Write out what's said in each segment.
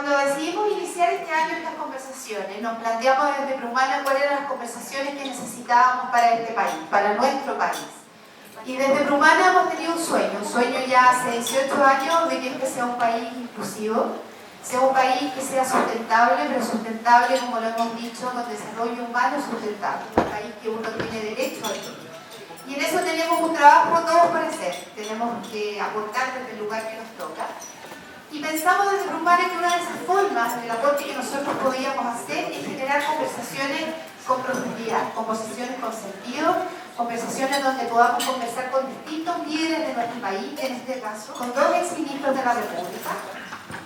Cuando decidimos iniciar este año estas conversaciones, nos planteamos desde Prumana cuáles eran las conversaciones que necesitábamos para este país, para nuestro país. Y desde Prumana hemos tenido un sueño ya hace 18 años de que este sea un país inclusivo, sea un país que sea sustentable, pero sustentable, como lo hemos dicho, con desarrollo humano sustentable, un país que uno tiene derecho a vivir. Y en eso tenemos un trabajo todos por hacer, tenemos que aportar desde el lugar que nos toca. Y pensamos desde Prumana que una de esas formas del aporte que nosotros podíamos hacer es generar conversaciones con profundidad, conversaciones con sentido, conversaciones donde podamos conversar con distintos líderes de nuestro país, en este caso, con 2 exministros de la República,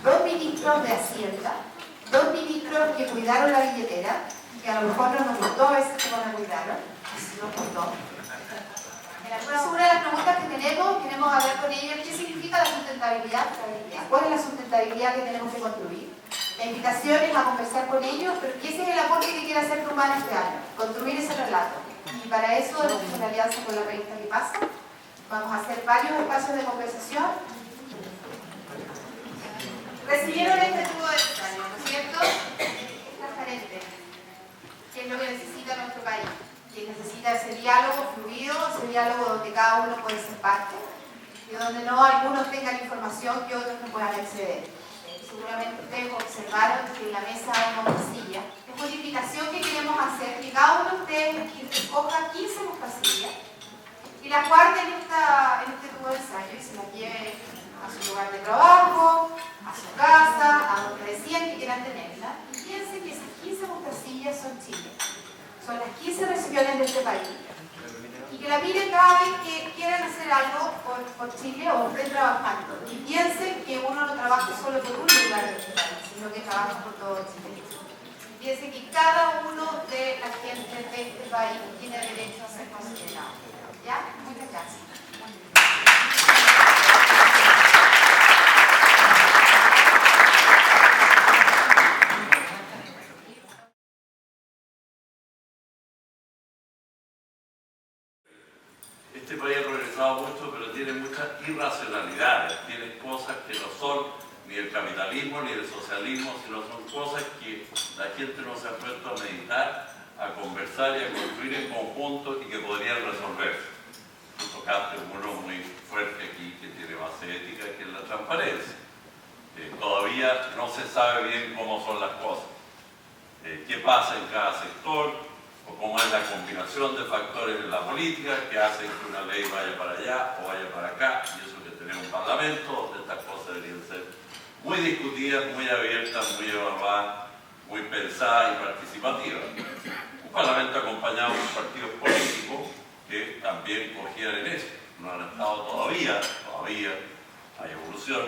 2 ministros de Hacienda, 2 ministros que cuidaron la billetera, que a lo mejor no nos gustó a veces cómo la cuidaron, así nos gustó. Una de las preguntas que queremos hablar con ellos, ¿qué significa la sustentabilidad? ¿Cuál es la sustentabilidad que tenemos que construir? La invitación es a conversar con ellos, pero ese es el aporte que quiere hacer Prumana este año, construir ese relato. Y para eso, en alianza con la revista ¿Qué pasa?, vamos a hacer varios espacios de conversación. Recibieron este tubo de ensayo, ¿no es cierto? Es transparente. ¿Qué es lo que necesita nuestro país? Que necesita ese diálogo fluido, ese diálogo donde cada uno puede ser parte y donde no algunos tengan información que otros no puedan acceder. Seguramente ustedes observaron que en la mesa hay una mostacilla. Es una invitación que queremos hacer, que cada uno de ustedes escoja 15 mostacillas y las guarde en este tubo de ensayo y se las lleve a su lugar de trabajo, a su casa, a donde decían que quieran tenerla, y piensen que esas 15 mostacillas son Chile. Son las 15 regiones de este país. Y que la miren cada vez que quieran hacer algo por Chile o estén trabajando. Y piensen que uno no trabaja solo por un lugar de este país, sino que trabaja por todo Chile. Y piensen que cada uno de la gente de este país tiene derecho a ser considerado. ¿Ya? Muchas gracias. Este país ha progresado mucho, pero tiene muchas irracionalidades, tiene cosas que no son ni el capitalismo ni el socialismo, sino son cosas que la gente no se ha puesto a meditar, a conversar y a construir en conjunto y que podrían resolverse. Tú tocaste uno muy fuerte aquí que tiene base ética, que es la transparencia. Todavía no se sabe bien cómo son las cosas, qué pasa en cada sector, o cómo es la combinación de factores en la política que hacen que una ley vaya para allá o vaya para acá, y eso que tenemos un parlamento donde estas cosas deberían ser muy discutidas, muy abiertas, muy evaluadas, muy pensadas y participativas. Un parlamento acompañado por partidos políticos que también cogían en eso, no han estado todavía hay evolución,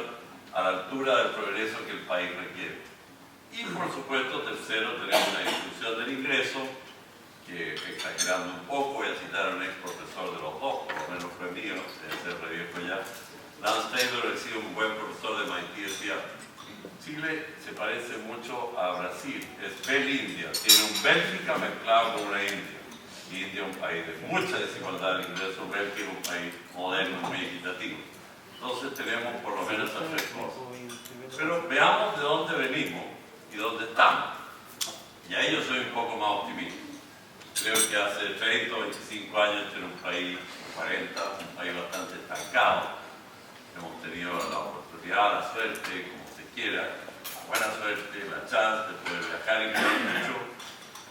a la altura del progreso que el país requiere. Y por supuesto, tercero, tenemos una discusión del ingreso, que exagerando un poco, voy a citar a un ex profesor de los dos, por lo menos fue mío, debe ser re viejo ya. Lance Taylor ha sido un buen profesor de MIT, decía, Chile se parece mucho a Brasil, es Bel-India, tiene un Bélgica mezclado con una India. India es un país de mucha desigualdad de ingresos, Bélgica es un país moderno, muy equitativo. Entonces tenemos por lo menos esas 3 cosas. Pero veamos de dónde venimos y dónde estamos. Y ahí yo soy un poco más optimista. Creo que hace 30 o 25 años era un país, 40, un país bastante estancado. Hemos tenido la oportunidad, la suerte, como se quiera, la buena suerte, la chance de poder viajar y ganar mucho.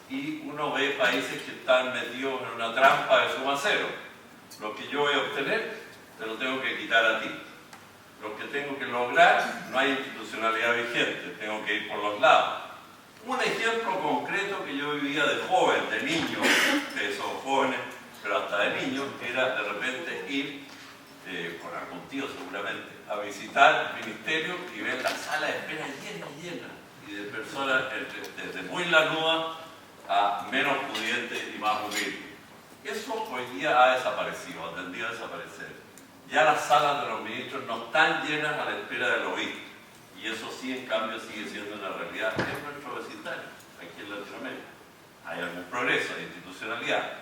Y uno ve países que están metidos en una trampa de suma cero. Lo que yo voy a obtener, te lo tengo que quitar a ti. Lo que tengo que lograr, no hay institucionalidad vigente, tengo que ir por los lados. Un ejemplo concreto que yo vivía de joven, de niño, ustedes son jóvenes, pero hasta de niño, era de repente ir, con algún tío seguramente, a visitar el ministerio y ver la sala de espera llena, y de personas desde muy lanudas a menos pudientes y más humildes. Eso hoy día ha desaparecido, ha tendido a desaparecer. Ya las salas de los ministros no están llenas a la espera del obispo. Y eso sí, en cambio, sigue siendo una realidad en nuestro vecindario, aquí en Latinoamérica. Hay algún progreso de institucionalidad.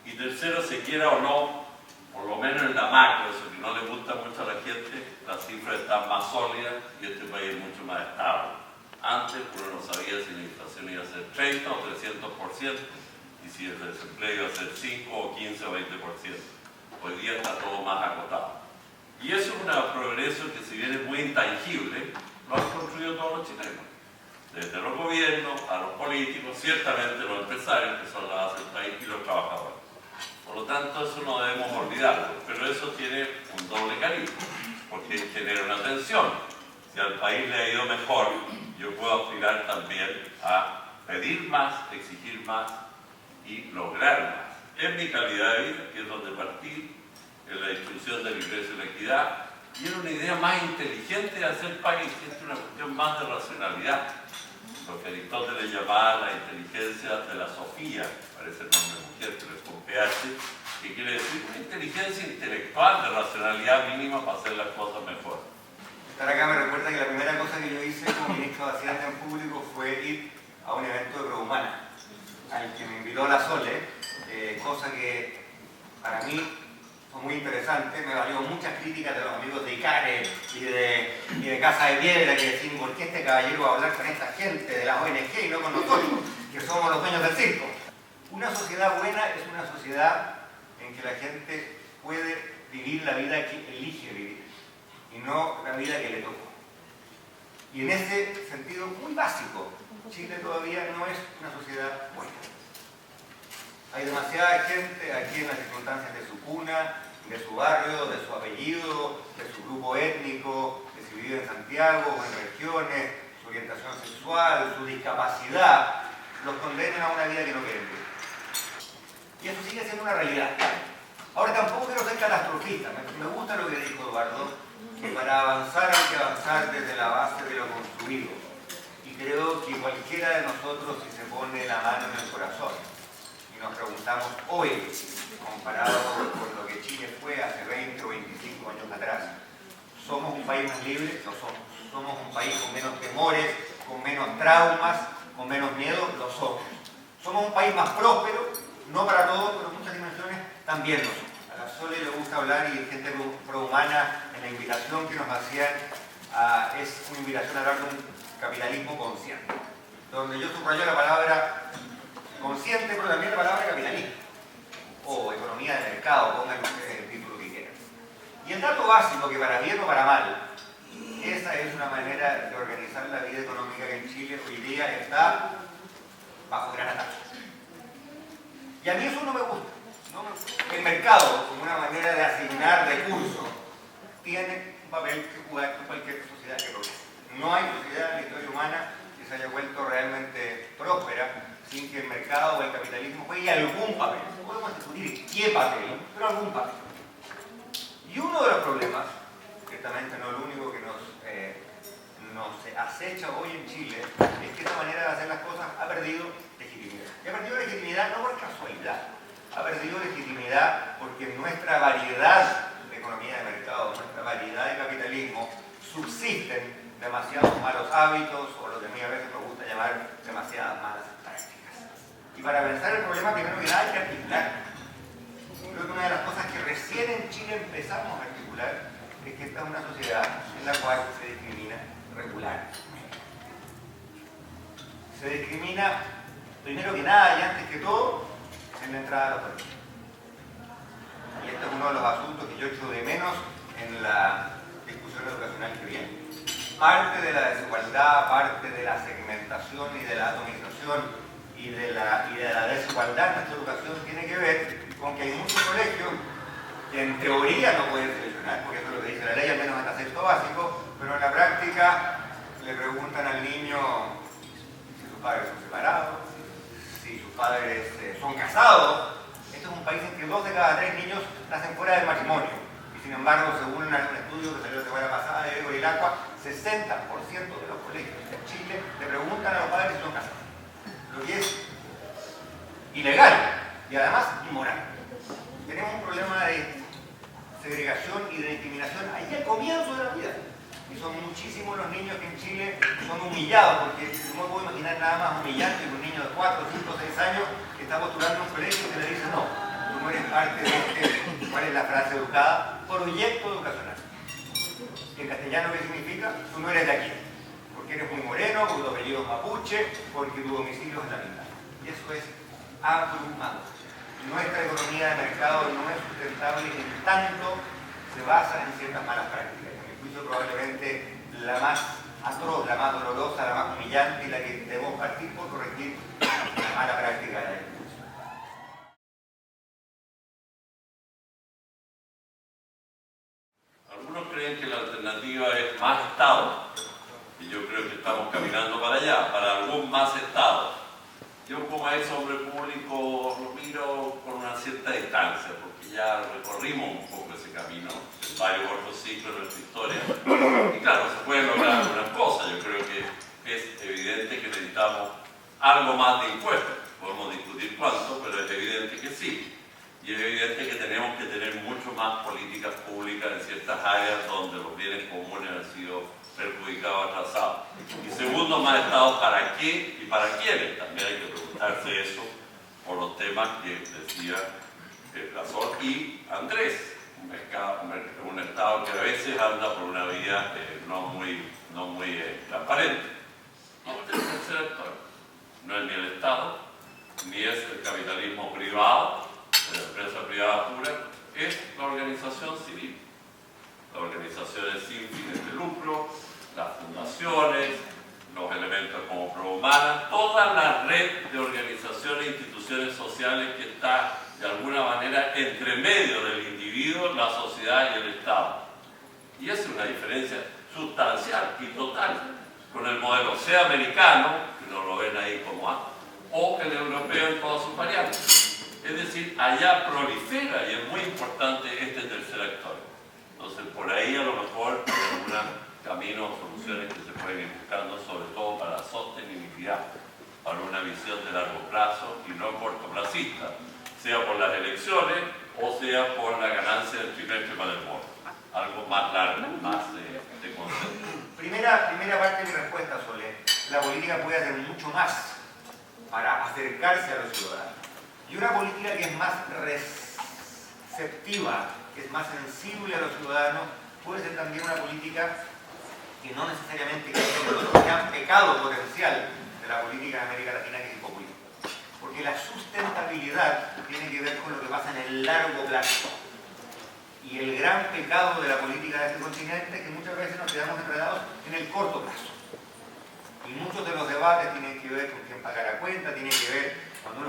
Y tercero, se quiera o no, por lo menos en la macro, eso que no le gusta mucho a la gente, las cifras están más sólidas y este país es mucho más estable. Antes uno no sabía si la inflación iba a ser 30 o 300% y si el desempleo iba a ser 5 o 15 o 20%. Hoy día está todo más acotado. Y eso es un progreso que, si bien es muy intangible, lo han construido todos los chilenos. Desde los gobiernos a los políticos, ciertamente los empresarios, que son la base del país, y los trabajadores. Por lo tanto, eso no debemos olvidarlo, pero eso tiene un doble cariño, porque genera una tensión. Si al país le ha ido mejor, yo puedo aspirar también a pedir más, exigir más y lograr más. En mi calidad de vida, que es donde partí, en la distribución del ingreso y la equidad, y era una idea más inteligente de hacer país, que es una cuestión más de racionalidad. Lo que Aristóteles llamaba la inteligencia de la Sofía, parece el nombre de mujer, pero es con PH, que quiere decir una inteligencia intelectual de racionalidad mínima para hacer las cosas mejor. Estar acá me recuerda que la primera cosa que yo hice como ministro de Hacienda en público fue ir a un evento de Prohumana, al que me invitó la Sole, cosa que para mí fue muy interesante. Me valió muchas críticas de los amigos de ICARE y de Casa de Piedra, que decían: ¿por qué este caballero va a hablar con esta gente de las ONG y no con nosotros, que somos los dueños del circo? Una sociedad buena es una sociedad en que la gente puede vivir la vida que elige vivir y no la vida que le tocó. Y en ese sentido muy básico, Chile todavía no es una sociedad buena. Hay demasiada gente aquí en las circunstancias de su cuna, de su barrio, de su apellido, de su grupo étnico, de si vive en Santiago o en regiones, su orientación sexual, su discapacidad, los condenan a una vida que no quieren vivir. Y eso sigue siendo una realidad. Ahora, tampoco quiero ser catastrofista. Me gusta lo que dijo Eduardo, que para avanzar hay que avanzar desde la base de lo construido. Y creo que cualquiera de nosotros, si se pone la mano en el corazón y nos preguntamos hoy, comparado con lo que Chile fue hace 20 o 25 años atrás, ¿somos un país más libre? Lo somos. ¿Somos un país con menos temores, con menos traumas, con menos miedo? Lo somos. ¿Somos un país más próspero? No para todos, pero en muchas dimensiones también lo somos. A la Sole le gusta hablar, y gente prohumana, en la invitación que nos hacían, es una invitación a hablar de un capitalismo consciente, donde yo subrayo la palabra consciente, pero también la palabra capitalismo, o economía de mercado, pongan ustedes el título que quieran. Y el dato básico, que para bien o para mal, esa es una manera de organizar la vida económica que en Chile hoy día está bajo gran ataque. Y a mí eso no me gusta. El mercado, como una manera de asignar recursos, tiene un papel que jugar en cualquier sociedad que progrese. No hay sociedad en la historia humana que se haya vuelto realmente próspera sin que el mercado o el capitalismo juegue algún papel. No podemos discutir qué papel, pero algún papel. Y uno de los problemas, ciertamente no el único que nos acecha hoy en Chile, es que esta manera de hacer las cosas ha perdido legitimidad. Y ha perdido legitimidad no por casualidad, ha perdido legitimidad porque en nuestra variedad de economía de mercado, nuestra variedad de capitalismo, subsisten demasiados malos hábitos, o lo que a mí a veces me gusta llamar demasiadas malas prácticas. Y para pensar el problema, primero que nada hay que articular. Creo que una de las cosas que recién en Chile empezamos a articular es que esta es una sociedad en la cual se discrimina regularmente. Se discrimina, primero que nada y antes que todo, en la entrada a los colegios. Y este es uno de los asuntos que yo echo de menos en la discusión educacional que viene. Parte de la desigualdad, parte de la segmentación y de la atomización y de la desigualdad en nuestra educación tiene que ver con que hay muchos colegios que en teoría no pueden seleccionar, porque eso es lo que dice la ley, al menos hasta sexto básico, pero en la práctica le preguntan al niño si sus padres son separados, si sus padres son casados. Esto es un país en que 2 de cada 3 niños nacen fuera del matrimonio. Y sin embargo, según un estudio que salió la semana pasada de Ego y el Aqua, 60% de los colegios en Chile le preguntan a los padres si son casados. Lo que es ilegal y además inmoral. Tenemos un problema de segregación y de discriminación ahí al comienzo de la vida. Y son muchísimos los niños que en Chile son humillados, porque no puedo imaginar nada más humillante que un niño de 4, 5, 6 años que está postulando un colegio que le dice: no, tú no eres parte de este, ¿cuál es la frase educada? Proyecto educacional. ¿En castellano qué significa? Tú no eres de aquí. porque eres muy moreno, porque tu apellido es mapuche, porque tu domicilio es la mitad. Y eso es abrumador. Nuestra economía de mercado no es sustentable en tanto se basa en ciertas malas prácticas. A mi juicio, probablemente la más atroz, la más dolorosa, la más humillante y la que debemos partir por corregir la mala práctica de la educación. Algunos creen que la alternativa es más Estado, y yo creo que estamos caminando para allá, para algún más Estado. Yo como ex hombre público lo miro con una cierta distancia, porque ya recorrimos un poco ese camino, en varios otros ciclos de nuestra historia. Y claro, se pueden lograr algunas cosas. Yo creo que es evidente que necesitamos algo más de impuestos. Podemos discutir cuánto, pero es evidente que sí. Y es evidente que tenemos que tener mucho más políticas públicas en ciertas áreas donde los bienes comunes han sido perjudicados, atrasados. Y segundo, más Estado, ¿para qué y para quiénes? También hay que preguntarse eso por los temas que decía Gasol y Andrés. Un Estado que a veces anda por una vía no muy transparente. Y este es el tercer actor. No es ni el Estado, ni es el capitalismo privado, la empresa privada pura, es la organización civil. Las organizaciones sin fines de lucro, las fundaciones, los elementos como ProHumana, toda la red de organizaciones e instituciones sociales que está de alguna manera entre medio del individuo, la sociedad y el Estado. Y esa es una diferencia sustancial y total con el modelo sea americano, que no lo ven ahí como A, o el europeo en todas sus variantes. Es decir, allá prolifera y es muy importante este tercer actor. Entonces, por ahí a lo mejor hay algunos caminos o soluciones que se pueden ir buscando, sobre todo para la sostenibilidad, para una visión de largo plazo y no cortoplacista, sea por las elecciones o sea por la ganancia del trimestre para el bono. Algo más largo, más de concepto. Primera parte de mi respuesta, Sole. La política puede hacer mucho más para acercarse a los ciudadanos. Y una política que es más receptiva, que es más sensible a los ciudadanos, puede ser también una política que no necesariamente caiga en el gran pecado potencial de la política de América Latina, que es el populismo. Porque la sustentabilidad tiene que ver con lo que pasa en el largo plazo. Y el gran pecado de la política de este continente es que muchas veces nos quedamos enredados en el corto plazo. Y muchos de los debates tienen que ver con quién paga la cuenta, tienen que ver cuando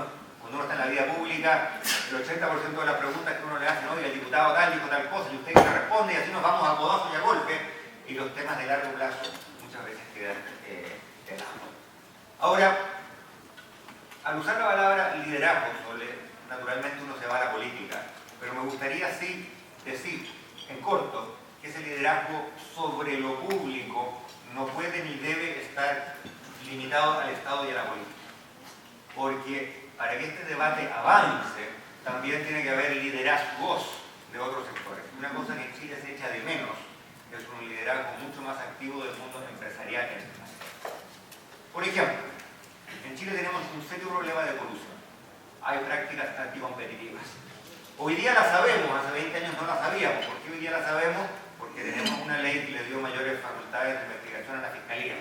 uno está en la vida pública, el 80% de las preguntas que uno le hace, oye, el diputado tal dijo tal cosa, y usted que le responde, y así nos vamos a codazos y a golpe, y los temas de largo plazo muchas veces quedan de lado. Ahora, al usar la palabra liderazgo, Sole, naturalmente uno se va a la política, pero me gustaría sí decir, en corto, que ese liderazgo sobre lo público no puede ni debe estar limitado al Estado y a la política. Porque para que este debate avance, también tiene que haber liderazgos de otros sectores. Una cosa que en Chile se echa de menos es un liderazgo mucho más activo del mundo empresarial en este país. Por ejemplo, en Chile tenemos un serio problema de corrupción. Hay prácticas anticompetitivas. Hoy día la sabemos, hace 20 años no la sabíamos. ¿Por qué hoy día la sabemos? Porque tenemos una ley que le dio mayores facultades de investigación a la Fiscalía.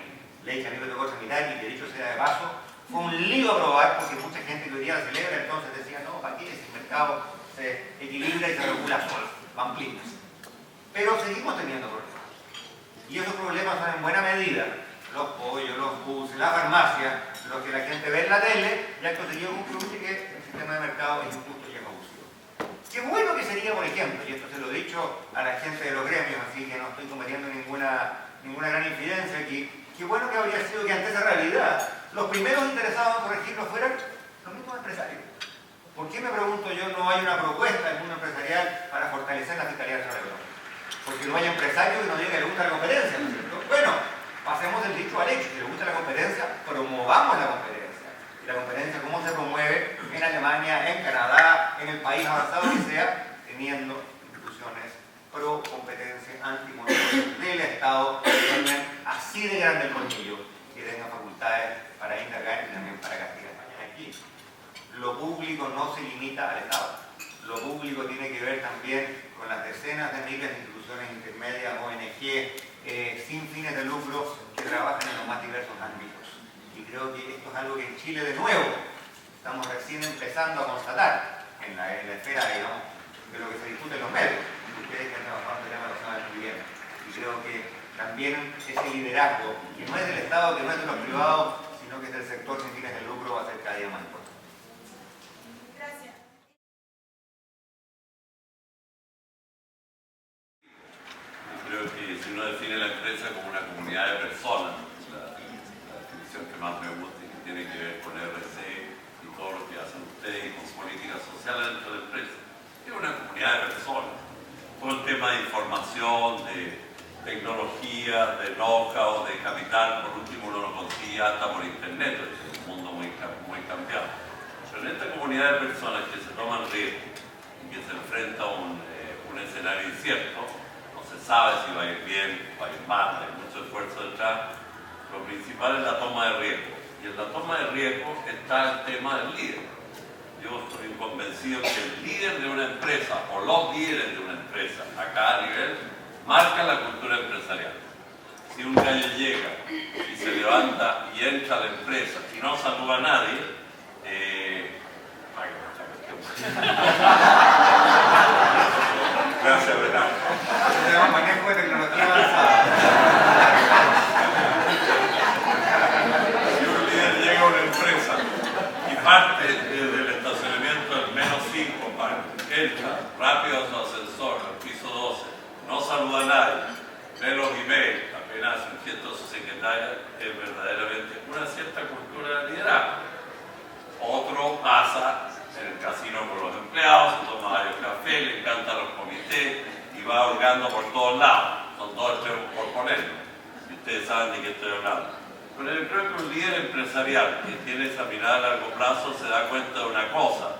Ley que a mí me tocó tramitar y que dicho sea de paso, fue un lío aprobar porque mucha gente que hoy día la celebra, entonces decía, no, ¿para qué? Si el mercado se equilibra y se regula solo, pamplinas. Pero seguimos teniendo problemas. Y esos problemas son en buena medida los pollos, los buses, la farmacia, lo que la gente ve en la tele, y han conseguido concluir que el sistema de mercado es injusto y es abusivo. Qué bueno que sería, por ejemplo, y esto se lo he dicho a la gente de los gremios, así que no estoy cometiendo ninguna gran infidencia aquí, qué bueno que habría sido que ante esa realidad los primeros interesados en corregirlo fueran los mismos empresarios. ¿Por qué, me pregunto yo, no hay una propuesta del mundo empresarial para fortalecer la Fiscalía Nacional Económica? Porque no hay empresario que no diga que le gusta la competencia, ¿no es cierto? Bueno, pasemos del dicho al hecho. Si le gusta la competencia, promovamos la competencia. Y la competencia, ¿cómo se promueve en Alemania, en Canadá, en el país avanzado que sea? Teniendo instituciones pro competencia, antimonopolio del Estado, que tengan así de grande el colmillo, que tengan facultades para indagar y también para castigar. Aquí, lo público no se limita al Estado. Lo público tiene que ver también con las decenas de miles de instituciones intermedias, ONG, sin fines de lucro, que trabajan en los más diversos ámbitos. Y creo que esto es algo que en Chile, de nuevo, estamos recién empezando a constatar en la esfera, digamos, de lo que se discute en los medios. Ustedes que han trabajado en el tema lo saben muy bien. Y creo que también ese liderazgo, que no es del Estado, que no es de los privados, sino que es del sector sin fines de lucro, va a ser cada día más importante. Gracias. Creo que si uno define la empresa como una comunidad de personas, la definición que más me gusta y que tiene que ver con RC y todo lo que hacen ustedes y con políticas sociales dentro de la empresa, es una comunidad de personas. Todo el tema de información, de tecnología, de know-how, de capital, por último uno lo consigue hasta por internet, es un mundo muy cambiado. Pero en esta comunidad de personas que se toman riesgo y que se enfrenta a un escenario incierto, no se sabe si va a ir bien, va a ir mal, hay mucho esfuerzo detrás, lo principal es la toma de riesgo. Y en la toma de riesgo está el tema del líder. Yo estoy convencido que el líder de una empresa o los líderes de una empresa a cada nivel marcan la cultura empresarial. Si un gallo llega y se levanta y entra a la empresa y no saluda a nadie, gracias, ¿verdad? Tenemos manejo de tecnología avanzada. Si un líder llega a una empresa y parte desde el estacionamiento del -5, entra rápido a su ascensor al piso 12, no saluda a nadie, lee los emails, apenas un gesto a su secretaria, es verdaderamente una cierta cultura de liderazgo. Otro pasa en el casino con los empleados, se toma varios cafés, le encantan los comités y va hurgando por todos lados. Son dos extremos por ponerlo, y ustedes saben de qué estoy hablando. Pero yo creo que un líder empresarial que tiene esa mirada a largo plazo se da cuenta de una cosa.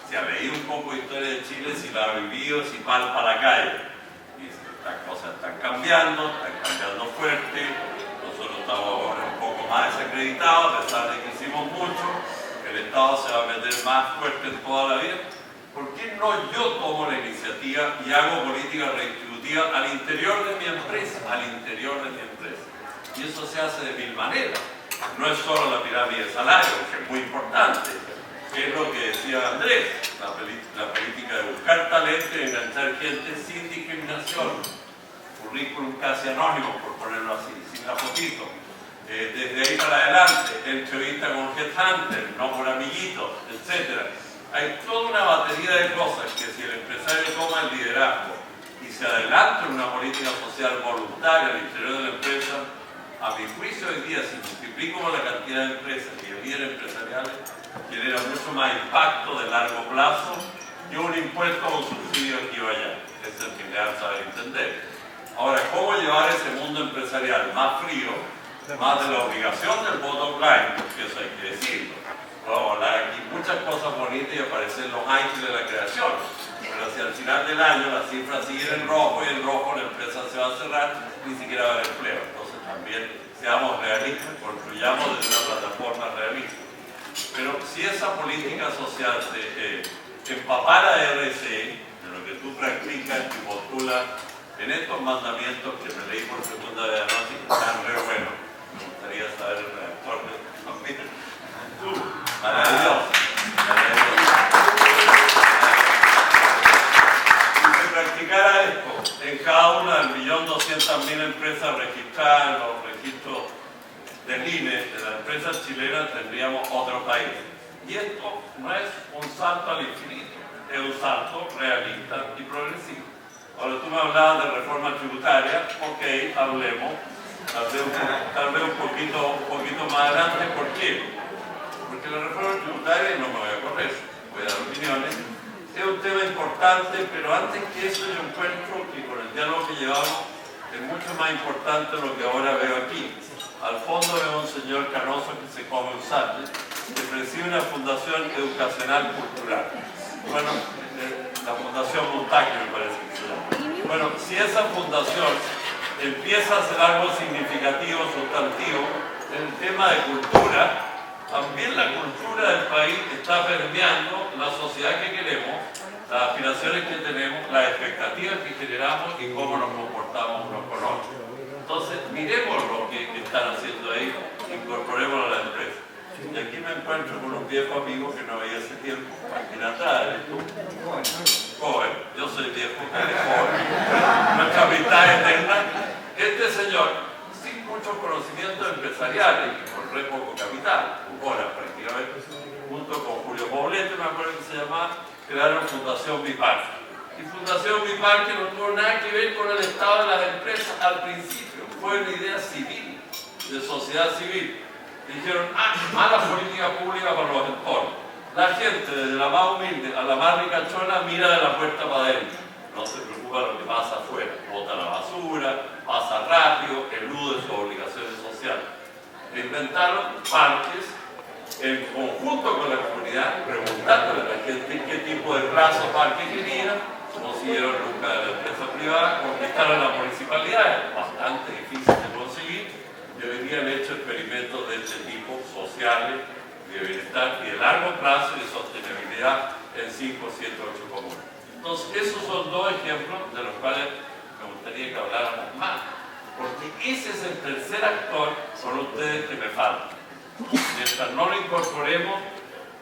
Si ha leído un poco de historia de Chile, si la ha vivido, si palpa la calle. Y las cosas están cambiando fuerte. Nosotros estamos ahora un poco más desacreditados, a pesar de que hicimos mucho. El Estado se va a meter más fuerte en toda la vida. ¿Por qué no yo tomo la iniciativa y hago política redistributiva al interior de mi empresa? Al interior de mi empresa. Y eso se hace de mil maneras. No es solo la pirámide de salario, que es muy importante, que es lo que decía Andrés, la política de buscar talento y enganchar gente sin discriminación. Currículum casi anónimo, por ponerlo así, sin la fotito. Desde ahí para adelante, entrevista con headhunter, no por amiguitos, etc. Hay toda una batería de cosas que si el empresario toma el liderazgo y se adelanta en una política social voluntaria al interior de la empresa, a mi juicio hoy día, si multiplicamos la cantidad de empresas y de líderes empresariales, genera mucho más impacto de largo plazo que un impuesto o un subsidio aquí o allá. Es el que me han saber entender. Ahora, ¿cómo llevar ese mundo empresarial más frío, más de la obligación del bottom line? Porque eso hay que decirlo. Vamos a hablar aquí muchas cosas bonitas y aparecen los ángeles de la creación. Pero si al final del año las cifras siguen en rojo y en rojo la empresa se va a cerrar, ni siquiera va a haber empleo. Entonces también seamos realistas, construyamos desde una plataforma realista. Pero si esa política social se empapara de RCE, de lo que tú practicas y postulas en estos mandamientos que me leí por segunda vez anoche, que están re buenos, me gustaría saber el redactor de estos mandamientos. Maravilloso. Si se practicara esto en cada una de 1.200.000 empresas registradas en los registros del INE, de las empresas chilenas, tendríamos otro país. Y esto no es un salto al infinito, es un salto realista y progresivo. Ahora tú me hablabas de reforma tributaria, ok, hablemos, tal vez un poquito más adelante. ¿Por qué? Porque la reforma tributaria, y no me voy a correr, voy a dar opiniones, es un tema importante, pero antes que eso yo encuentro que con el diálogo que llevamos es mucho más importante lo que ahora veo aquí. Al fondo veo un señor canoso que se come un sándwich, que preside una fundación educacional cultural. Bueno, la Fundación Montaque me parece que se llama. Bueno, si esa fundación empieza a hacer algo significativo, sustantivo, en el tema de cultura, también la cultura del país está permeando la sociedad que queremos, las aspiraciones que tenemos, las expectativas que generamos y cómo nos comportamos unos con otros. Entonces, miremos lo que están haciendo ahí, incorporémoslo a la empresa. Y aquí me encuentro con un viejo amigo que no veía hace tiempo, mira atrás, eres tú, joven, yo soy viejo, él es joven, nuestra amistad eterna. Este señor, sin muchos conocimientos empresariales y con re poco capital, ahora prácticamente, junto con Julio Poblete, me acuerdo que se llamaba, crearon Fundación Biparque. Y Fundación Biparque no tuvo nada que ver con el estado de las empresas al principio, fue una idea civil, de sociedad civil. Dijeron, mala política pública para los entornos. La gente, desde la más humilde a la más ricachona, mira de la puerta para adentro. No se preocupa de lo que pasa afuera. Bota la basura, pasa rápido, elude sus obligaciones sociales. Inventaron parques en conjunto con la comunidad, preguntándole a la gente qué tipo de plazo parque quería. Consiguieron nunca de la empresa privada, conquistaron las municipalidades, bastante difícil de conseguir. Y hoy día han hecho experimentos de este tipo, sociales, de bienestar y de largo plazo y de sostenibilidad en 5, 7, 8 comunas. Entonces, esos son dos ejemplos de los cuales me gustaría que habláramos más, porque ese es el tercer actor con ustedes que me falta. Mientras no lo incorporemos,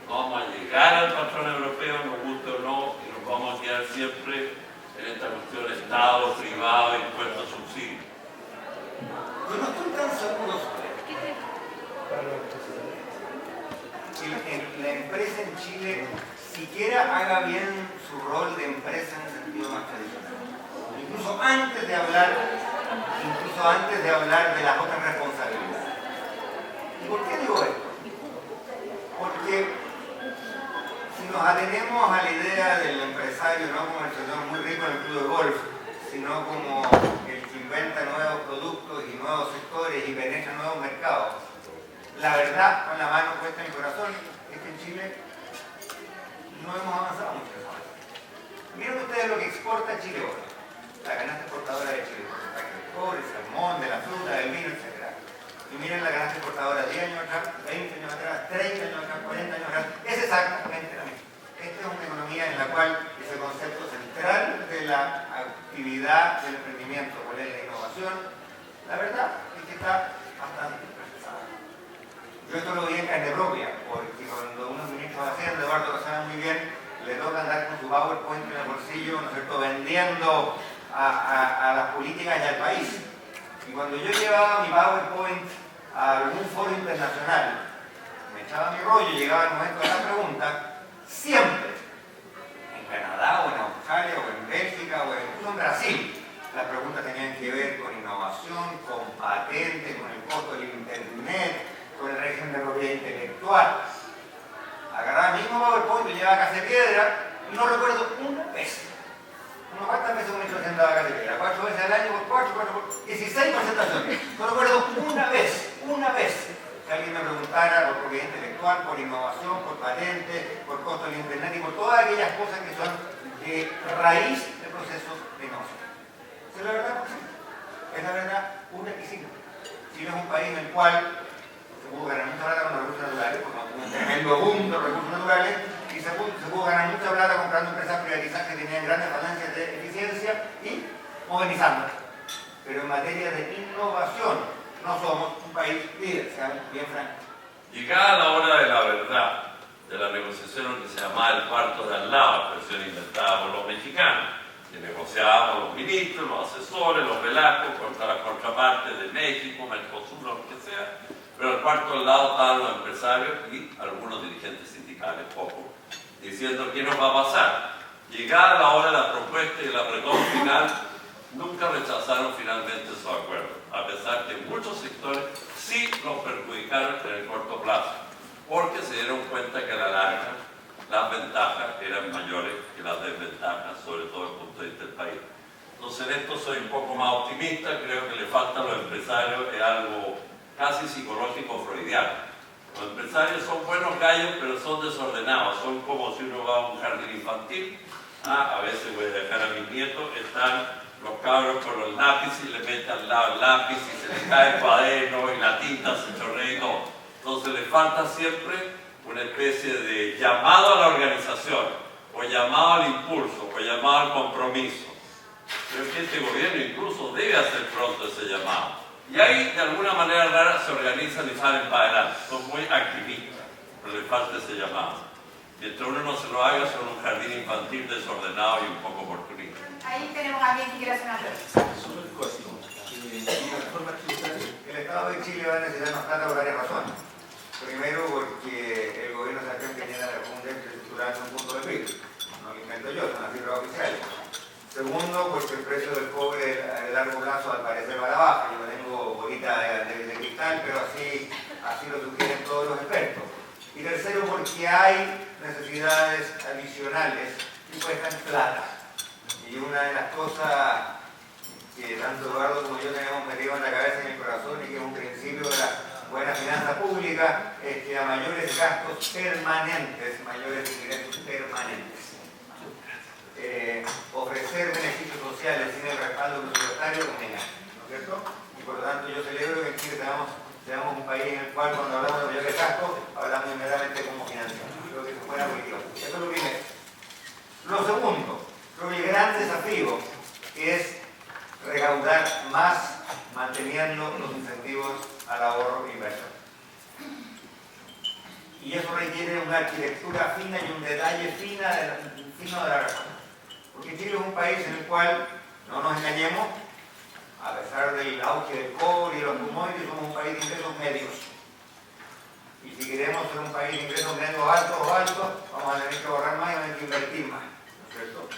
no vamos a llegar al patrón europeo, nos guste o no, y nos vamos a quedar siempre en esta cuestión de Estado, privado, impuestos, subsidios. Yo no estoy tan seguro que la empresa en Chile siquiera haga bien su rol de empresa en el sentido más tradicional. Incluso antes de hablar de las otras responsabilidades. ¿Y por qué digo esto? Porque si nos atenemos a la idea del empresario no como el señor muy rico en el club de golf, sino como el que inventa nuevos productos y nuevos sectores y penetra nuevos mercados, la verdad, con la mano puesta en el corazón, es que en Chile no hemos avanzado mucho. Miren ustedes lo que exporta Chile hoy. La canasta exportadora de Chile, el cobre, el salmón, de la fruta, del vino, etc. Y miren la canasta exportadora 10 años atrás, 20 años atrás, 30 años atrás, 40 años atrás. Es exactamente la misma. Esta es una economía en la cual ese concepto central de la actividad del emprendimiento, cuál es la innovación, la verdad es que está bastante procesada. Yo esto lo vi en carne propia, porque cuando unos ministros de Hacienda, Eduardo lo sabe muy bien, le toca andar con su PowerPoint en el bolsillo, ¿no es cierto?, vendiendo a las políticas y al país. Y cuando yo llevaba mi PowerPoint a algún foro internacional, me echaba mi rollo y llegaba el momento de la pregunta, siempre, en Canadá o en Australia o en Bélgica o incluso en Brasil, las preguntas tenían que ver con innovación, con patentes, con el costo del internet, con el régimen de propiedad intelectual. Agarraba el mismo PowerPoint, lo llevaba a Casa de Piedra y no recuerdo una vez. ¿Cuántas veces un ministro de Hacienda va a Casa de Piedra? 4 veces al año, por 16 presentaciones. No recuerdo una vez que alguien me preguntara por propiedad intelectual, por innovación, por patente, por costo del internet y por todas aquellas cosas que son de raíz de procesos de innovación. ¿Es la verdad? Es la verdad una y simple. Chile es un país en el cual se pudo ganar mucha plata con los recursos naturales, porque tuvo un tremendo boom de recursos naturales, y se pudo ganar mucha plata comprando empresas privatizadas que tenían grandes ganancias de eficiencia y modernizándolas. Pero en materia de innovación, no somos un país líder, seamos bien francos. Llegada la hora de la verdad, de la negociación que se llamaba el cuarto de al lado, expresión inventada por los mexicanos, que negociábamos los ministros, los asesores, los velacos contra las contrapartes de México, Mercosur, lo que sea, pero al cuarto al lado estaban los empresarios y algunos dirigentes sindicales, pocos, diciendo qué nos va a pasar. Llegada la hora de la propuesta y el apretón final, nunca rechazaron finalmente su acuerdo, a pesar que muchos sectores sí los perjudicaron en el corto plazo, porque se dieron cuenta que a la larga las ventajas eran mayores que las desventajas, sobre todo desde el punto de vista del país. Entonces en esto soy un poco más optimista, creo que le falta a los empresarios, es algo casi psicológico freudiano. Los empresarios son buenos gallos, pero son desordenados, son como si uno va a un jardín infantil. A veces voy a dejar a mis nietos, están los cabros con los lápices, le meten al lado el lápiz y se les cae el cuaderno y la tinta se chorrea y todo. Entonces le falta siempre una especie de llamado a la organización, o llamado al impulso, o llamado al compromiso. Creo que este gobierno incluso debe hacer pronto ese llamado. Y ahí, de alguna manera rara, se organizan y salen para adelante. Son muy activistas, pero les falta ese llamado. Mientras uno no se lo haga, son un jardín infantil desordenado y un poco oportunista. Ahí tenemos a alguien que quiere hacer una pregunta. Súper corto. La reforma tributaria. El Estado de Chile va a necesitar más plata por varias razones. Primero, porque el gobierno Sebastián Piñera dejó un déficit estructural de un punto de PIB. No lo invento yo, son las cifras oficiales. Segundo, porque el precio del cobre a largo plazo al parecer va a la baja. Yo no tengo bolita de cristal, pero así lo sugieren todos los expertos. Y tercero, porque hay necesidades adicionales que cuestan plata. Y una de las cosas que tanto Eduardo como yo tenemos metido en la cabeza y en el corazón y que es un principio de la buena finanza pública es que a mayores gastos permanentes, mayores ingresos permanentes. Ofrecer beneficios sociales sin el respaldo presupuestario es un engaño, ¿no es cierto? Y por lo tanto yo celebro que en Chile seamos un país en el cual cuando hablamos de mayores gastos hablamos inmediatamente como financiación. Creo que eso fuera política. Eso es lo primero. Lo segundo, creo que el gran desafío es recaudar más manteniendo los incentivos al ahorro e inversión. Y eso requiere una arquitectura fina y un detalle fino de la reforma. Porque Chile es un país en el cual, no nos engañemos, a pesar del auge del cobre y los commodities, somos un país de ingresos medios. Y si queremos ser un país de ingresos medios altos, vamos a tener que ahorrar más y vamos a tener que invertir más, ¿no es cierto?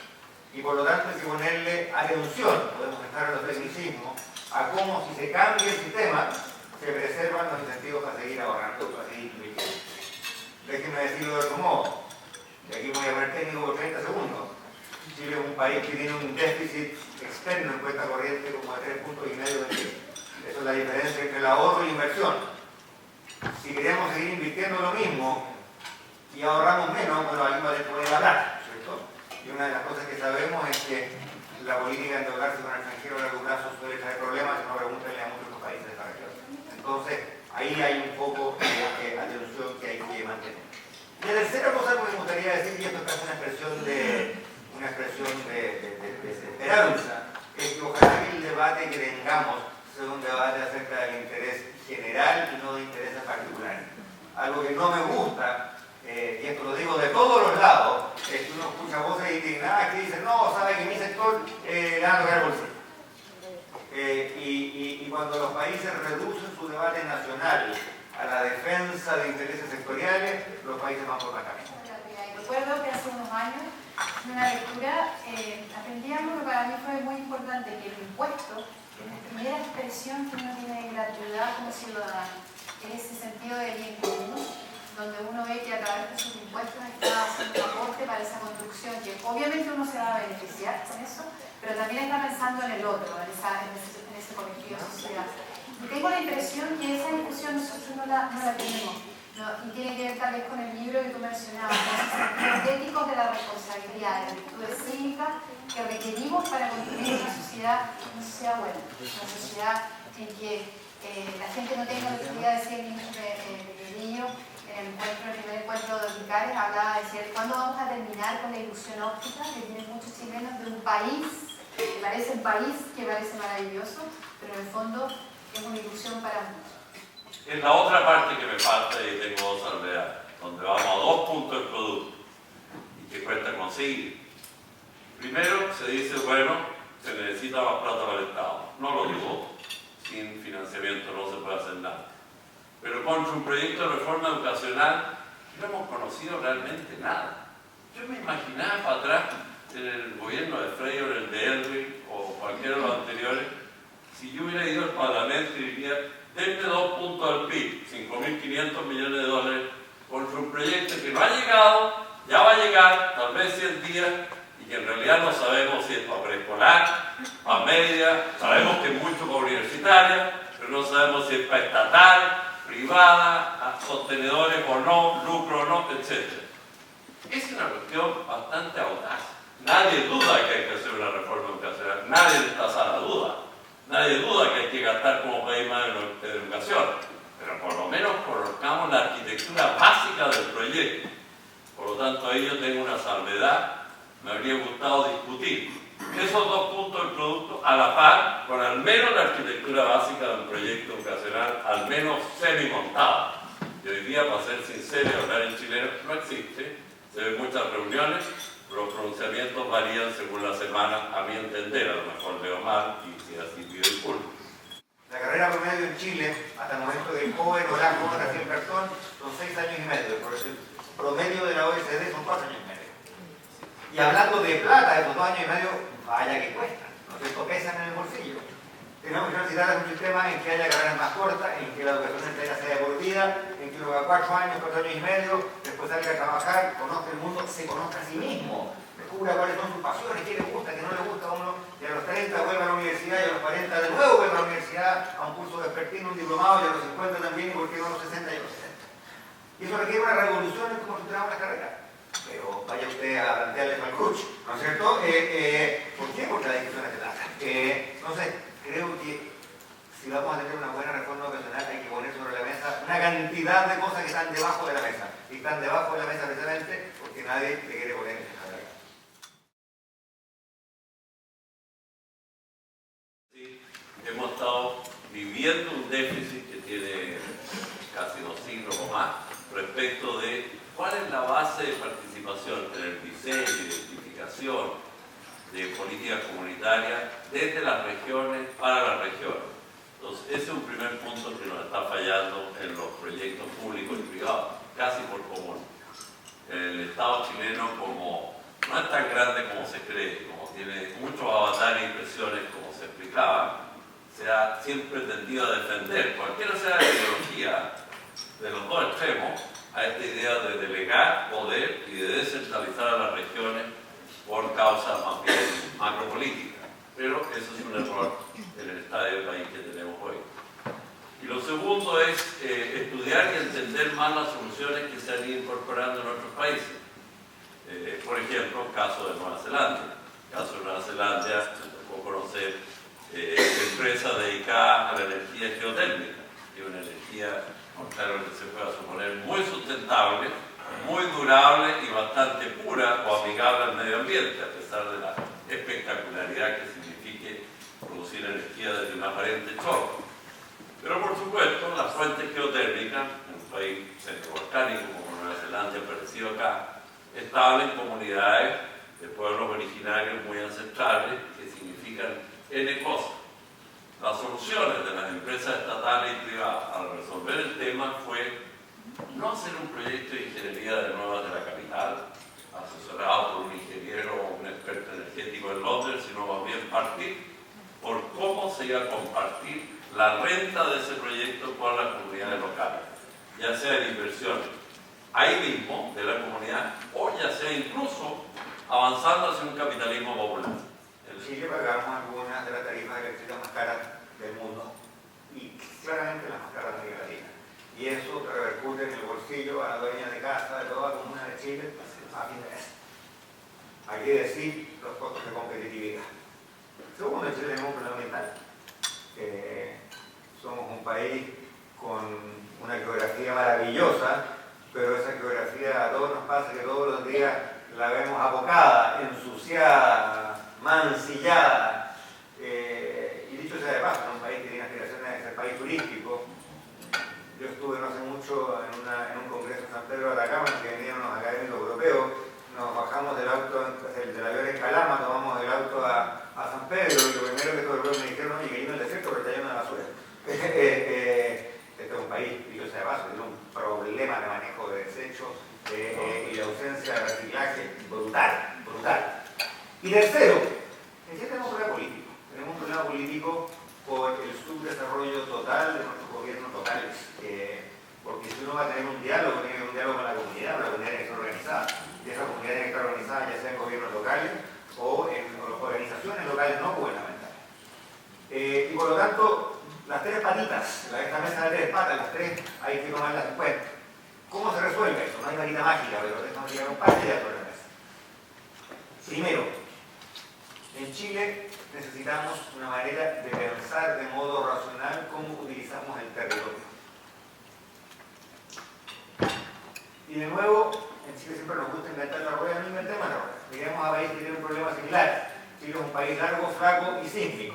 Y por lo tanto hay que ponerle atención, podemos estar en los tecnicismos, a cómo si se cambia el sistema, se preservan los incentivos para seguir ahorrando, para seguir invirtiendo. Déjenme decirlo de otro modo, y aquí voy a poner técnico por 30 segundos. Chile es un país que tiene un déficit externo en cuenta corriente como de 3,5 puntos del PIB. Eso es la diferencia entre el ahorro y la inversión. Si queremos seguir invirtiendo lo mismo y ahorramos menos, bueno, ahí va a poner la plata, ¿cierto? Y una de las cosas que sabemos es que la política de endeudarse con el extranjero a largo plazo suele traer problemas, si no pregúntenle a muchos países de esta región. Entonces, ahí hay un poco de atención que hay que mantener. Y la tercera cosa que me gustaría decir, y esto es casi una expresión de esperanza, es que ojalá que el debate que tengamos sea un debate acerca del interés general y no de intereses particulares. Algo que no me gusta, y esto lo digo de todos los lados, es que uno escucha voces indignadas que dicen, no, sabe que mi sector le van a tocar el bolsillo. Y cuando los países reducen su debate nacional a la defensa de intereses sectoriales, los países van por la camino. Recuerdo que hace unos años, en una lectura, aprendí algo que para mí fue muy importante, que el impuesto es la primera expresión que uno tiene de gratuidad como ciudadano, es ese sentido de bien común, donde uno ve que a través de sus impuestos está haciendo un aporte para esa construcción, que obviamente uno se va a beneficiar con eso, pero también está pensando en el otro, en ese colectivo de sociedad. Y tengo la impresión que esa discusión nosotros no la tenemos. No, y tiene que ver tal vez con el libro que tú mencionabas, con esos sentidos éticos de la responsabilidad, de las virtudes cívicas que requerimos para construir una sociedad buena, una sociedad en que la gente no tenga la posibilidad de ser niños pequeñillos. En el primer encuentro de Icares hablaba de decir, ¿cuándo vamos a terminar con la ilusión óptica que tienen muchos chilenos de un país que parece un país, que parece maravilloso, pero en el fondo es una ilusión para muchos? Es la otra parte que me falta y tengo dos salvedades, donde vamos a 2 puntos del producto y que cuesta conseguir. Primero, se dice, bueno, se necesita más plata para el Estado. No lo digo, sin financiamiento no se puede hacer nada. Pero contra un proyecto de reforma educacional no hemos conocido realmente nada. Yo me imaginaba para atrás en el gobierno de Frey o en el de Elwin o cualquiera de los anteriores, si yo hubiera ido al Parlamento y diría, denme 2 puntos al PIB, 5.500 millones de dólares, contra un proyecto que no ha llegado, ya va a llegar, tal vez 100 días, y que en realidad no sabemos si es para preescolar, para media, sabemos que es mucho para universitaria, pero no sabemos si es para estatal, privada, sostenedores o no, lucro o no, etc. Es una cuestión bastante audaz. Nadie duda que hay que hacer una reforma educacional, nadie está a la duda. Nadie duda que hay que gastar como país más en educación, pero por lo menos colocamos la arquitectura básica del proyecto. Por lo tanto, ahí yo tengo una salvedad, me habría gustado discutir. Esos dos puntos del producto a la par, con al menos la arquitectura básica del proyecto educacional, al menos semi-montada. Y hoy día, para ser sincero y hablar en chileno, no existe. Se ven muchas reuniones, los pronunciamientos varían según la semana, a mi entender, a lo mejor leo mal y si así pido disculpas. La carrera promedio en Chile, hasta el momento del joven o la joven recién cartón, son 6 años y medio. Por eso el promedio de la OECD son 4 años y medio. Y hablando de plata, esos 2 años y medio, vaya que cuestan, ¿no es cierto? Pesan en el bolsillo. Tenemos que necesitar un sistema en que haya carreras más cortas, en que la educación entera sea de por vida, en que luego a 4 años, 4 años y medio, después salga a trabajar, conozca el mundo, se conozca a sí mismo, descubra cuáles son sus pasiones, qué le gusta, qué no le gusta a uno, y a los 30 vuelva a la universidad, y a los 40 de nuevo vuelva a la universidad, a un curso de expertise, un diplomado, y a los 50 también, y por qué no a los 60 y a los 70. Y eso requiere una revolución en cómo estudiamos la carrera. Pero vaya usted a plantearle al coach, ¿no es cierto? ¿Por qué? Porque la discusión es de plata. Entonces, creo que si vamos a tener una buena reforma educacional hay que poner sobre la mesa una cantidad de cosas que están debajo de la mesa. Y están debajo de la mesa precisamente porque nadie le quiere poner en esa regla. Sí, hemos estado viviendo un déficit que tiene casi 2 siglos o más respecto de cuál es la base de participación en el diseño, identificación de políticas comunitarias desde las regiones para las regiones. Entonces, ese es un primer punto que nos está fallando en los proyectos públicos y privados, casi por común. El Estado chileno, como no es tan grande como se cree, como tiene muchos avatares y presiones como se explicaba, se ha siempre tendido a defender, cualquiera sea la ideología de los dos extremos, a esta idea de delegar poder y de descentralizar a las regiones por causas más bien macropolíticas. Pero eso es un error en el estadio del país que tenemos hoy. Y lo segundo es estudiar y entender más las soluciones que se han ido incorporando en otros países. Por ejemplo, el caso de Nueva Zelanda. En el caso de Nueva Zelanda, se puede conocer empresas dedicadas a la energía geotérmica, que es una energía, claro que se pueda suponer, muy sustentable, muy durable y bastante pura o amigable al medio ambiente, a pesar de la espectacularidad que signifique producir energía desde un aparente choque. Pero por supuesto, las fuentes geotérmicas, en un país centrovolcánico como Nueva Zelanda, parecido acá, establen comunidades de pueblos originarios muy ancestrales que significan N cosas. Las soluciones de las empresas estatales y privadas al resolver el tema fue no hacer un proyecto de ingeniería de nuevas de la capital, asesorado por un ingeniero o un experto energético en Londres, sino más bien partir por cómo se iba a compartir la renta de ese proyecto con las comunidades locales, ya sea en inversiones ahí mismo de la comunidad o ya sea incluso avanzando hacia un capitalismo popular. En Chile pagamos algunas de las tarifas eléctricas más caras del mundo y claramente las más caras de América Latina. Y eso repercute en el bolsillo a la dueña de casa de toda la comuna de Chile a fin de mes. Hay que decir los costos de competitividad. Segundo, en Chile tenemos un problema ambiental. Somos un país con una geografía maravillosa, pero esa geografía a todos nos pasa que todos los días la vemos abocada, ensuciada, mancillada. Y dicho sea de paso, es un país que tiene aspiraciones de ser país turístico. Yo estuve no hace mucho en un congreso en San Pedro de Atacama, en que venían unos académicos europeos, nos bajamos del auto, del avión en Calama, tomamos el auto a San Pedro, y lo primero que todos los me dijeron, oye, que ahí no es el desierto, pero está lleno de basura. Este es un país, dicho sea de paso, tiene un problema de manejo de desechos y de ausencia de reciclaje brutal, brutal. Y tercero, en sí tenemos un problema político. Tenemos un problema político por el subdesarrollo total de nuestros gobiernos locales. Porque si uno va a tener un diálogo, tiene que tener un diálogo con la comunidad, pero la comunidad tiene que estar organizada. Y esa comunidad tiene que estar organizada ya sea en gobiernos locales o en organizaciones locales no gubernamentales. Y por lo tanto, las tres patitas, esta mesa de tres patas, las tres hay que tomarlas en cuenta. ¿Cómo se resuelve eso? No hay varita mágica, pero estamos llegando un par de ideas sobre la mesa. Primero, en Chile necesitamos una manera de pensar de modo racional cómo utilizamos el territorio. Y de nuevo, en Chile siempre nos gusta inventar la rueda, no inventemos la rueda. Miremos a países que tienen un problema similar. Chile es un país largo, flaco y sísmico.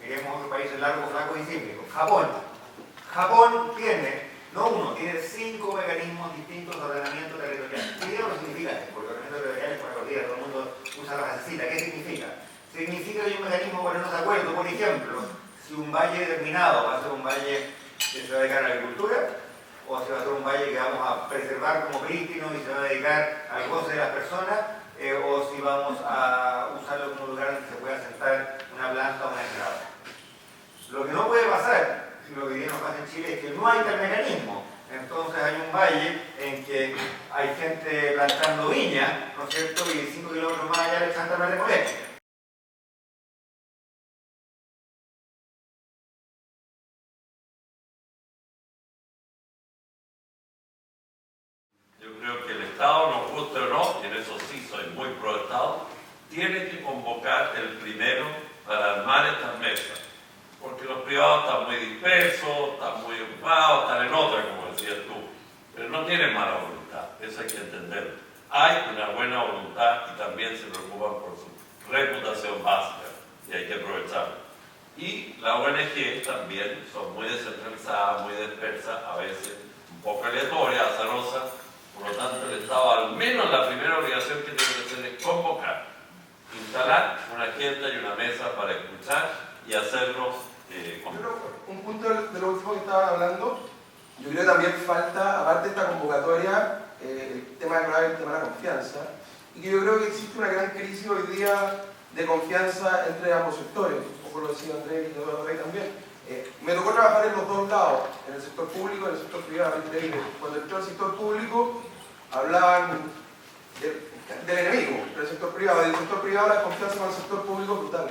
Miremos otros países largos, flacos y sísmicos. Japón. Japón tiene, no uno, tiene 5 mecanismos distintos de ordenamiento territorial. ¿Qué no significa esto? Porque ordenamiento territorial es para los días, todo el mundo usa la basecita. ¿Qué significa? Significa que hay un mecanismo para ponernos de acuerdo. Por ejemplo, si un valle determinado va a ser un valle que se va a dedicar a la agricultura, o se va a ser un valle que vamos a preservar como prístino y se va a dedicar al goce de las personas, o si vamos a usarlo como lugar donde se pueda sentar una planta o una entrada. Lo que no puede pasar, si lo que hoy día nos pasa en Chile, es que no hay tal mecanismo. Entonces hay un valle en que hay gente plantando viña, ¿no es cierto? Y 5 kilómetros más allá le echan tablas de colegio. Yo creo que el Estado, nos guste o no, y en eso sí soy muy pro Estado, tiene que convocar el primero para armar estas mesas. Porque los privados están muy dispersos, están muy ocupados, están en otra, como decías tú. Pero no tienen mala voluntad, eso hay que entenderlo. Hay una buena voluntad y también se preocupan por su reputación básica y hay que aprovecharlo. Y la ONG también son muy descentralizadas, muy dispersas, a veces un poco aleatorias, azarosas. Por lo tanto, el Estado, al menos la primera obligación que tiene que hacer es convocar, instalar una agenda y una mesa para escuchar y hacerlos un punto de lo último que estaban hablando, yo creo que también falta, aparte de esta convocatoria, el tema clave, el tema de la confianza, y que yo creo que existe una gran crisis hoy día de confianza entre ambos sectores, un poco lo decía Andrés y Eduardo Rey también. Me tocó trabajar en los dos lados, en el sector público y en el sector privado. Cuando entró al sector público, hablaban del enemigo, del sector privado, y del sector privado la confianza con el sector público es brutal.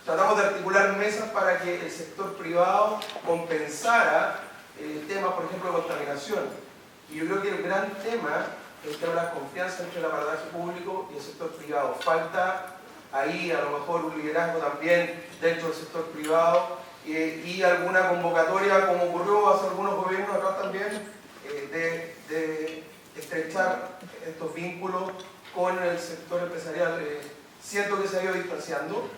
Tratamos de articular mesas para que el sector privado compensara temas, por ejemplo, de contaminación. Y yo creo que el gran tema es el tema de la confianza entre el aparataje público y el sector privado. Falta ahí a lo mejor un liderazgo también dentro del sector privado y alguna convocatoria, como ocurrió hace algunos gobiernos acá también, de estrechar estos vínculos con el sector empresarial. Siento que se ha ido distanciando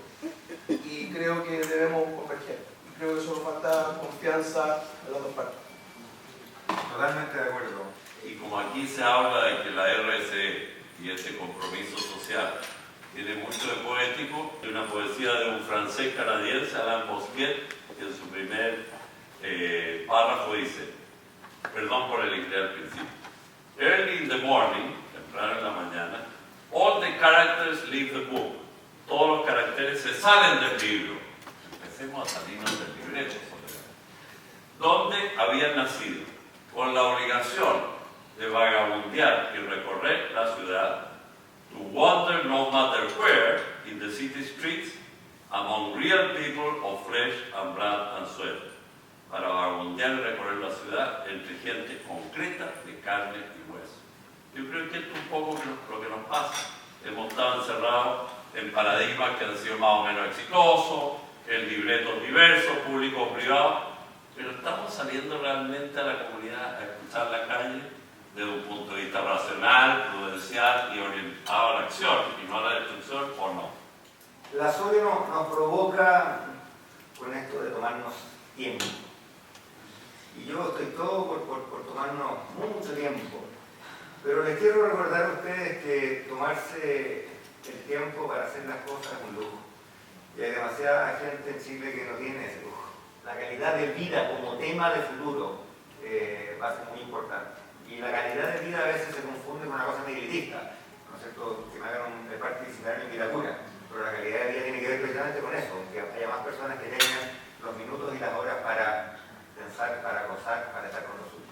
y creo que debemos converger. Creo que solo falta confianza en las dos partes. Totalmente de acuerdo. Y como aquí se habla de que la RC y ese compromiso social tiene mucho de poético, hay una poesía de un francés canadiense, Alain Bosquet, que en su primer párrafo dice, perdón por el inglés al principio, early in the morning, temprano en la mañana, all the characters leave the book. Todos los caracteres se salen del libro. Empecemos a salirnos del libreto. ¿Dónde habían nacido? Con la obligación de vagabundear y recorrer la ciudad, to wander no matter where in the city streets, among real people of flesh and blood and sweat. Para vagabundear y recorrer la ciudad entre gente concreta de carne y hueso. Yo creo que esto es un poco lo que nos pasa. Hemos estado encerrados en paradigmas que han sido más o menos exitosos, en libretos diversos, públicos, privados, pero estamos saliendo realmente a la comunidad a escuchar la calle desde un punto de vista racional, prudencial y orientado a la acción y no a la destrucción, ¿o no? La SODE nos provoca con esto de tomarnos tiempo. Y yo estoy todo por tomarnos mucho tiempo. Pero les quiero recordar a ustedes que tomarse el tiempo para hacer las cosas es un lujo. Y hay demasiada gente en Chile que no tiene ese lujo. La calidad de vida como tema de futuro va a ser muy importante. Y la calidad de vida a veces se confunde con una cosa muy elitista, ¿no es cierto? Que me hagan un participar en Vitacura. Pero la calidad de vida tiene que ver precisamente con eso, que haya más personas que tengan los minutos y las horas para pensar, para gozar, para estar con nosotros.